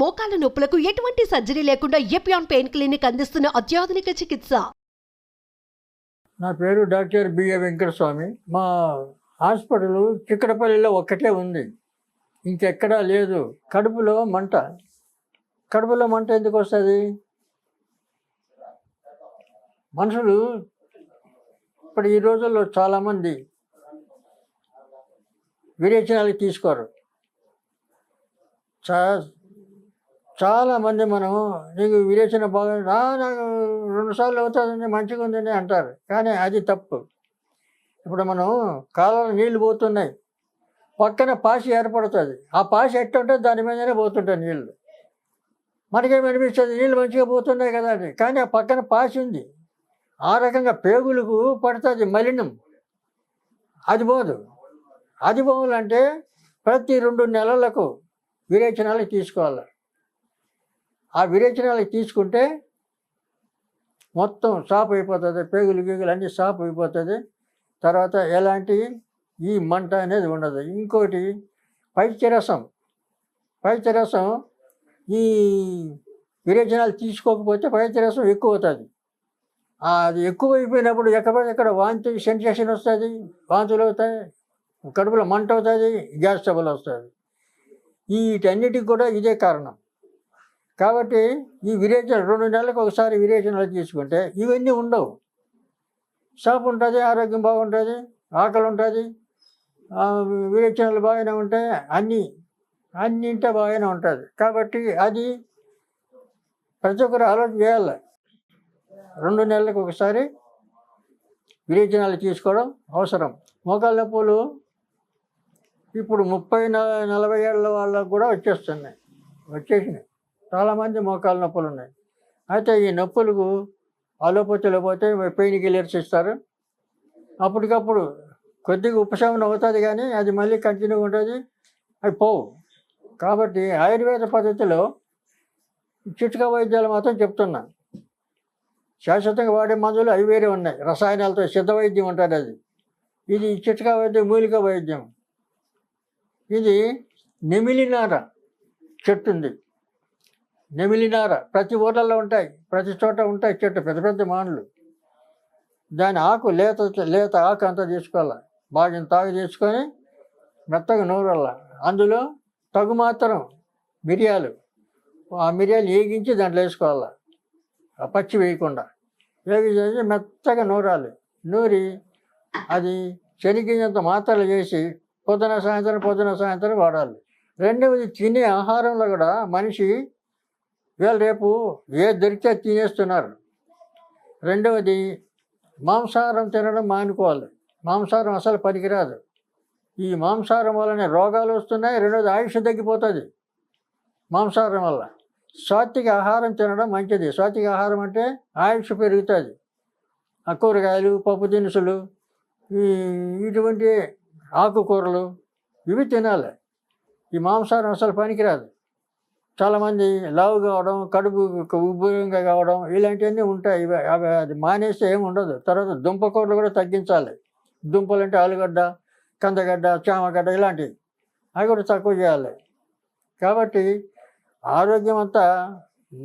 మోకాల నొప్పులకు ఎటువంటి సర్జరీ లేకుండా ఎపియాన్ పెయిన్ క్లినిక్ అందిస్తున్న అత్యాధునిక చికిత్స. నా పేరు డాక్టర్ బిఏ వెంకటస్వామి. మా హాస్పిటల్ చిక్కడపల్లిలో ఒక్కటే ఉంది, ఇంకెక్కడా లేదు. కడుపులో మంట ఎందుకు వస్తుంది? మనుషులు ఇప్పుడు ఈ రోజుల్లో చాలామంది విరేచనాలు తీసుకోరు. చాలామంది మనం నీకు విరేచన బాగా నాకు 2 సార్లు అవుతుందని మంచిగా ఉందని అంటారు, కానీ అది తప్పు. ఇప్పుడు మనం కాలంలో నీళ్లు పోతున్నాయి, పక్కన పాసి ఏర్పడుతుంది. ఆ పాసి ఎట్టుంటే దాని మీదనే పోతుంటాయి నీళ్ళు. మనకేమనిపిస్తుంది, నీళ్ళు మంచిగా పోతున్నాయి కదా అని, కానీ ఆ పక్కన పాసి ఉంది. ఆ రకంగా పేగులకు పడుతుంది మలినం, అది పోదు. అది పోవాలంటే ప్రతి 2 నెలలకు విరేచనాలు తీసుకోవాలి. ఆ విరేచనాలు తీసుకుంటే మొత్తం సాఫ్ అయిపోతుంది, పేగులు అన్నీ సాఫ్ అయిపోతుంది. తర్వాత ఎలాంటి ఈ మంట అనేది ఉండదు. ఇంకోటి పైత్యరసం ఈ విరేచనాలు తీసుకోకపోతే పైత్యరసం ఎక్కువ అవుతుంది. అది ఎక్కువ అయిపోయినప్పుడు ఎక్కడ వాంతి సెన్సేషన్ వస్తుంది, వాంతులు అవుతాయి, కడుపులో మంట అవుతుంది, గ్యాస్ ట్రబుల్ వస్తుంది. వీటన్నిటికి కూడా ఇదే కారణం. కాబట్టి ఈ విరేచన 2 నెలలకు ఒకసారి విరేచనాలు తీసుకుంటే ఇవన్నీ ఉండవు. సాపు ఉంటుంది, ఆరోగ్యం బాగుంటుంది, ఆకలి ఉంటుంది, విరేచనాలు బాగానే ఉంటాయి, అన్నింటే బాగానే ఉంటుంది. కాబట్టి అది ప్రతి ఒక్కరు ఆలోచన చేయాలి. 2 నెలలకు ఒకసారి విరేచనాలు తీసుకోవడం అవసరం. మోకాళ్ళ నొప్పులు ఇప్పుడు 30-40 ఏళ్ళ వాళ్ళకు కూడా వచ్చేసినాయి. చాలామంది మోకాళ్ళ నొప్పులు ఉన్నాయి. అయితే ఈ నొప్పులకు అలోపతిలో పోతే పెయిన్ కిల్లర్స్ ఇస్తారు. అప్పటికప్పుడు కొద్దిగా ఉపశమనం అవుతుంది, కానీ అది మళ్ళీ కంటిన్యూగా ఉంటుంది, అవి పోవు. కాబట్టి ఆయుర్వేద పద్ధతిలో చిట్కా వైద్యాలు మాత్రం చెప్తున్నా. శాశ్వతంగా వాడే మందులు అవి వేరే ఉన్నాయి, రసాయనాలతో సిద్ధ వైద్యం ఉంటుంది అది. ఇది చిట్కా వైద్యం, మూలిక వైద్యం. ఇది నెమిలినార చెట్టు ఉంది. నెమిలినార ప్రతి ఊర్లలో ఉంటాయి, ప్రతి చోట ఉంటాయి చెట్టు, పెద్ద పెద్ద మానులు. దాని ఆకు లేత ఆకు అంతా తీసుకోవాలి, బాగా తాగు తీసుకొని మెత్తగా నూరల్ల. అందులో తగు మాత్రం మిరియాలు, ఆ మిరియాలు వేగించి దాంట్లో వేసుకోవాలి, పచ్చి వేయకుండా వేగించేసి మెత్తగా నూరాలి. నూరి అది శనగింజంత మాత్రలు చేసి పొద్దున సాయంత్రం వాడాలి. రెండవది, తినే ఆహారంలో కూడా మనిషి రేపు ఏది దొరికితే తినేస్తున్నారు. రెండవది, మాంసాహారం తినడం మానుకోవాలి. మాంసాహారం అసలు పనికిరాదు. ఈ మాంసాహారం వల్లనే రోగాలు వస్తున్నాయి. రెండవది, ఆయుష్ తగ్గిపోతుంది మాంసాహారం వల్ల. సాత్విక ఆహారం తినడం మంచిది. సాత్విక ఆహారం అంటే ఆయుష్ పెరుగుతుంది. ఆ కూరగాయలు, పప్పు దినుసులు, ఇటువంటి ఆకుకూరలు ఇవి తినాలి. ఈ మాంసాహారం అసలు పనికిరాదు. చాలామంది లావు కావడం, కడుపు ఉబ్బరంగా కావడం ఇలాంటివన్నీ ఉంటాయి. అది మానేస్తే ఏమి ఉండదు. తర్వాత దుంపకూరలు కూడా తగ్గించాలి. దుంపలు అంటే ఆలుగడ్డ, కందగడ్డ, చామగడ్డ ఇలాంటివి, అవి కూడా తక్కువ చేయాలి. కాబట్టి ఆరోగ్యం అంతా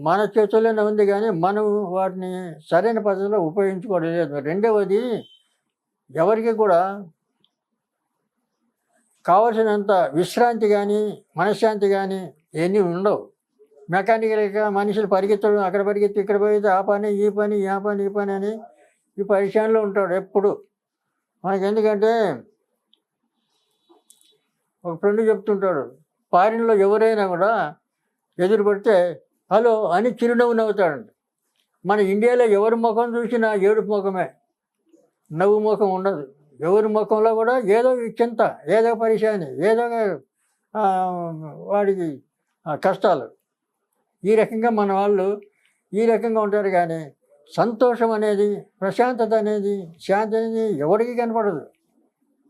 మన చేతుల్లోనే ఉంది, కానీ మనం వాటిని సరైన పద్ధతిలో ఉపయోగించుకోవడం లేదు. రెండవది, ఎవరికి కూడా కావలసినంత విశ్రాంతి కానీ మనశ్శాంతి కానీ ఇవన్నీ ఉండవు. మెకానికల్గా మనుషులు పరిగెత్తడం, అక్కడ పరిగెత్తి ఇక్కడ పరిగెత్తి, ఆ పని ఈ పని అని ఈ పరిశ్రమలో ఉంటాడు ఎప్పుడు. మనకి ఎందుకంటే ఒక ఫ్రెండ్ చెప్తుంటాడు, ఫారిన్లో ఎవరైనా కూడా ఎదురు పడితే హలో అని చిరునవ్వు నవ్వుతాడంట. మన ఇండియాలో ఎవరి ముఖం చూసినా ఏడుపు ముఖమే, నవ్వు ముఖం ఉండదు. ఎవరి ముఖంలో కూడా ఏదో చింత, ఏదో పరిశాని, ఏదో వాడికి కష్టాలు. ఈ రకంగా మన వాళ్ళు ఈ రకంగా ఉంటారు, కానీ సంతోషం అనేది, ప్రశాంతత అనేది, శాంతి అనేది ఎవరికి కనపడదు.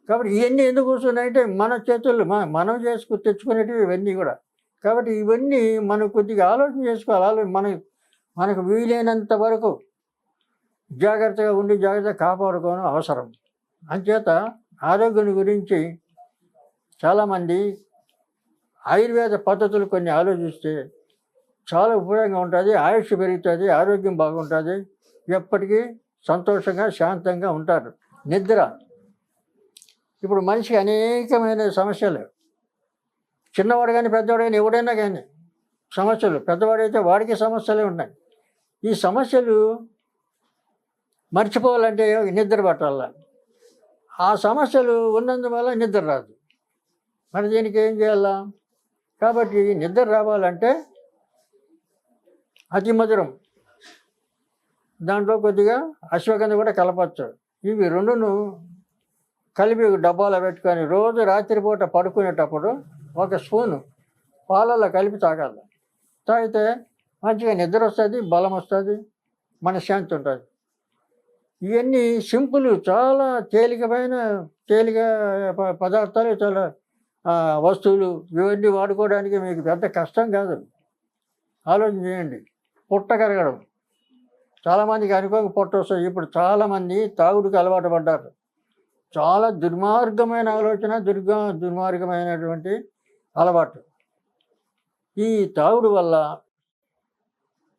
కాబట్టి ఇవన్నీ ఎందుకు వస్తున్నాయంటే మన చేతుల్లో మనం తెచ్చుకునేటివి ఇవన్నీ కూడా. కాబట్టి ఇవన్నీ మనం కొద్దిగా ఆలోచన చేసుకోవాలి. మనకు వీలైనంత వరకు జాగ్రత్తగా ఉండి జాగ్రత్తగా కాపాడుకోవడం అవసరం. అంచేత ఆరోగ్యం గురించి చాలామంది ఆయుర్వేద పద్ధతులు కొన్ని ఆలోచిస్తే చాలా ఉపయోగంగా ఉంటుంది, ఆయుష్ పెరుగుతుంది, ఆరోగ్యం బాగుంటుంది, ఎప్పటికీ సంతోషంగా శాంతంగా ఉంటారు. నిద్ర ఇప్పుడు మనిషికి అనేకమైన సమస్యలు, చిన్నవాడు కానీ పెద్దవాడు కానీ ఎవడైనా కానీ సమస్యలు, పెద్దవాడైతే వాడికి సమస్యలే ఉన్నాయి. ఈ సమస్యలు మర్చిపోవాలంటే నిద్ర పట్టాల. ఆ సమస్యలు ఉన్నందువల్ల నిద్ర రాదు. మరి దీనికి ఏం చేయాలా? కాబట్టి నిద్ర రావాలంటే అతి మధురం, దాంట్లో కొద్దిగా అశ్వగంధ కూడా కలపచ్చు. ఇవి రెండును కలిపి డబ్బాలో పెట్టుకొని రోజు రాత్రిపూట పడుకునేటప్పుడు ఒక స్పూను పాలల్లో కలిపి తాగాలి. తాగితే మంచిగా నిద్ర వస్తుంది, బలం వస్తుంది, మనశ్శాంతి ఉంటుంది. ఇవన్నీ సింపుల్, చాలా తేలిక పదార్థాలు, చాలా వస్తువులు. ఇవన్నీ వాడుకోవడానికి మీకు పెద్ద కష్టం కాదు. ఆలోచన చేయండి. పొట్ట కరగడం, చాలామందికి అనుకోక పొట్ట వస్తుంది. ఇప్పుడు చాలామంది తాగుడికి అలవాటు పడ్డారు. చాలా దుర్మార్గమైన ఆలోచన, దుర్మార్గమైనటువంటి అలవాటు. ఈ తాగుడు వల్ల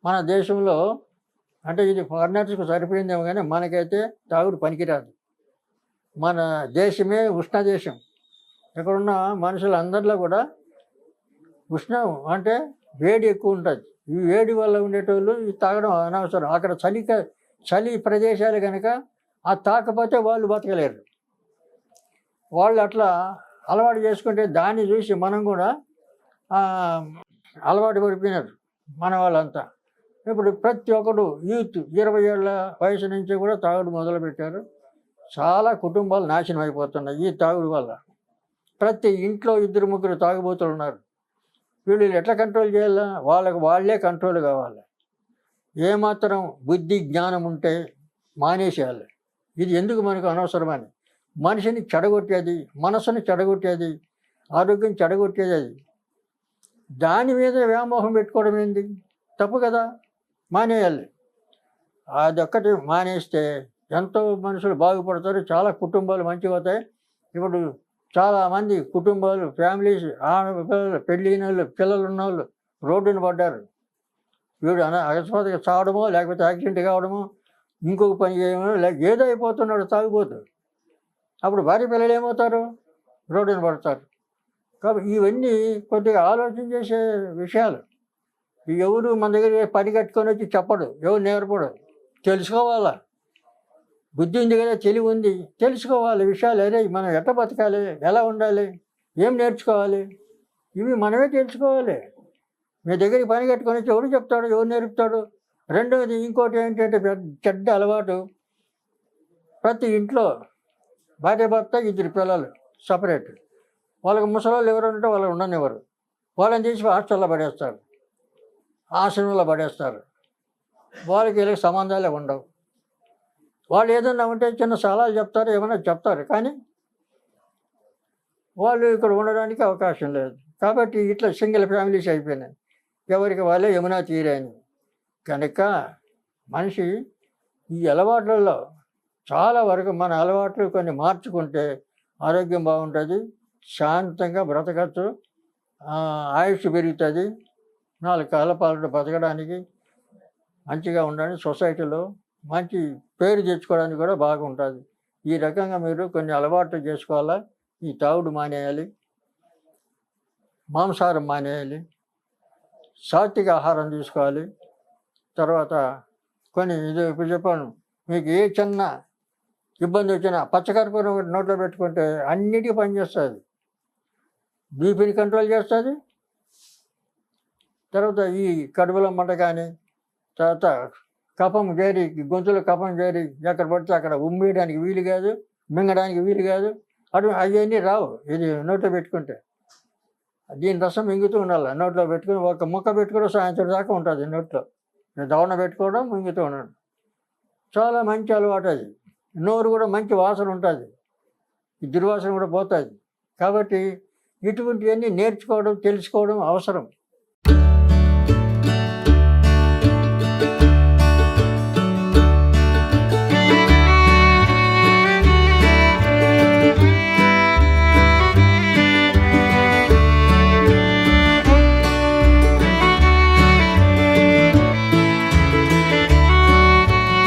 మన దేశంలో, అంటే ఇది ఫారినర్స్కి సరిపోయిందేమో కానీ మనకైతే తాగుడు పనికిరాదు. మన దేశమే ఉష్ణ దేశం. ఇక్కడున్న మనుషులందరిలో కూడా ఉష్ణం అంటే వేడి ఎక్కువ ఉంటుంది. ఈ వేడి వల్ల ఉండేటోళ్ళు ఈ తాగడం అనవసరం. అక్కడ చలి ప్రదేశాలు కనుక ఆ తాకపోతే వాళ్ళు బతకలేరు. వాళ్ళు అట్లా అలవాటు చేసుకుంటే దాన్ని చూసి మనం కూడా అలవాటు పడిపోయినారు మన వాళ్ళంతా. ఇప్పుడు ప్రతి ఒక్కడు యూత్ 20 ఏళ్ళ వయసు నుంచి కూడా తాగుడు మొదలుపెట్టారు. చాలా కుటుంబాలు నాశనం అయిపోతున్నాయి ఈ తాగుడు వల్ల. ప్రతి ఇంట్లో 2-3 తాగుబోతులు ఉన్నారు. వీళ్ళు ఎట్లా కంట్రోల్ చేయాలా? వాళ్ళే కంట్రోల్ కావాలి. ఏమాత్రం బుద్ధి జ్ఞానం ఉంటే మానేసేయాలి. ఇది ఎందుకు మనకు అనవసరమని. మనిషిని చెడగొట్టేది, మనసుని చెడగొట్టేది, ఆరోగ్యం చెడగొట్టేది అది. దాని మీద వ్యామోహం పెట్టుకోవడం ఏంది? తప్పు కదా. మానేయాలి. అదొక్కటి మానేస్తే ఎంతో మనుషులు బాగుపడతారు, చాలా కుటుంబాలు మంచిగా అవుతాయి. ఇప్పుడు చాలామంది కుటుంబాలు, ఫ్యామిలీస్, పెళ్ళైన వాళ్ళు, పిల్లలు ఉన్నవాళ్ళు రోడ్డున పడ్డారు. వీడు అకస్మాత్తుగా చావడమో, లేకపోతే యాక్సిడెంట్ కావడమో, ఇంకొక పని చేయడమో, ఏదో అయిపోతున్నాడు తాగిపోతూ. అప్పుడు భార్య పిల్లలు ఏమవుతారు? రోడ్డున పడతారు. కాబట్టి ఇవన్నీ కొద్దిగా ఆలోచన చేసే విషయాలు. ఎవరు మన దగ్గర పని కట్టుకొని వచ్చి చెప్పడు, ఎవరు నేర్పడు. తెలుసుకోవాలా. బుద్ధి ఉంది కదా, తెలివి ఉంది, తెలుసుకోవాలి విషయాలు. అరే మనం ఎట్లా బతకాలి, ఎలా ఉండాలి, ఏం నేర్చుకోవాలి, ఇవి మనమే తెలుసుకోవాలి. మీ దగ్గరికి పని కట్టుకొని వచ్చి ఎవరు చెప్తాడు, ఎవరు నేర్పుతాడు? రెండవది ఇంకోటి ఏంటంటే చెడ్డ అలవాటు. ప్రతి ఇంట్లో భార్య భర్త 2 పిల్లలు సపరేట్. వాళ్ళకి ముసలాళ్ళు ఎవరు ఉంటే వాళ్ళు ఉండనివ్వరు. వాళ్ళని తీసి హాస్టల్లో పడేస్తారు, ఆశ్రమంలో పడేస్తారు. వాళ్ళకి వీళ్ళకి సంబంధాలే ఉండవు. వాళ్ళు ఏదన్నా ఉంటే చిన్న సలహాలు చెప్తారు, ఏమైనా చెప్తారు, కానీ వాళ్ళు ఇక్కడ ఉండడానికి అవకాశం లేదు. కాబట్టి ఇట్లా సింగిల్ ఫ్యామిలీస్ అయిపోయినాయి. ఎవరికి వాళ్ళే యమునా తీరాని. కనుక మనిషి ఈ అలవాట్లలో చాలా వరకు మన అలవాట్లు కొన్ని మార్చుకుంటే ఆరోగ్యం బాగుంటుంది, శాంతంగా బ్రతకచ్చు, ఆయుష్ పెరుగుతుంది, 4 కాళ్ళ పాలన బతకడానికి, మంచిగా ఉండడానికి, సొసైటీలో మంచి పేరు తెచ్చుకోవడానికి కూడా బాగుంటుంది. ఈ రకంగా మీరు కొన్ని అలవాట్లు చేసుకోవాలా. ఈ తాగుడు మానేయాలి, మాంసాహారం మానేయాలి, సాత్విక ఆహారం తీసుకోవాలి. తర్వాత కొన్ని ఇది ఇప్పుడు చెప్పాను, మీకు ఏ చిన్న ఇబ్బంది వచ్చినా పచ్చకర్పూరం నోట్లో పెట్టుకుంటే అన్నిటికీ పనిచేస్తుంది. బీపీని కంట్రోల్ చేస్తుంది. తర్వాత ఈ కడుపులో మంట కానీ, తర్వాత కఫం చేరి, గొంతులో కఫం చేరి ఎక్కడ పడితే అక్కడ ఉమ్మేయడానికి వీలు కాదు, మింగడానికి వీలు కాదు. అవన్నీ రావు ఇది నోట్లో పెట్టుకుంటే. దీని రసం మింగుతూ ఉండాలి. నోట్లో పెట్టుకుని ఒక ముక్క పెట్టుకోవడం సాయంత్రం దాకా ఉంటుంది నోట్లో. దవన పెట్టుకోవడం, మింగుతూ ఉండడం చాలా మంచి అలవాటు అది. నోరు కూడా మంచి వాసన ఉంటుంది, ఈ దుర్వాసన కూడా పోతుంది. కాబట్టి ఇటువంటివన్నీ నేర్చుకోవడం, తెలుసుకోవడం అవసరం.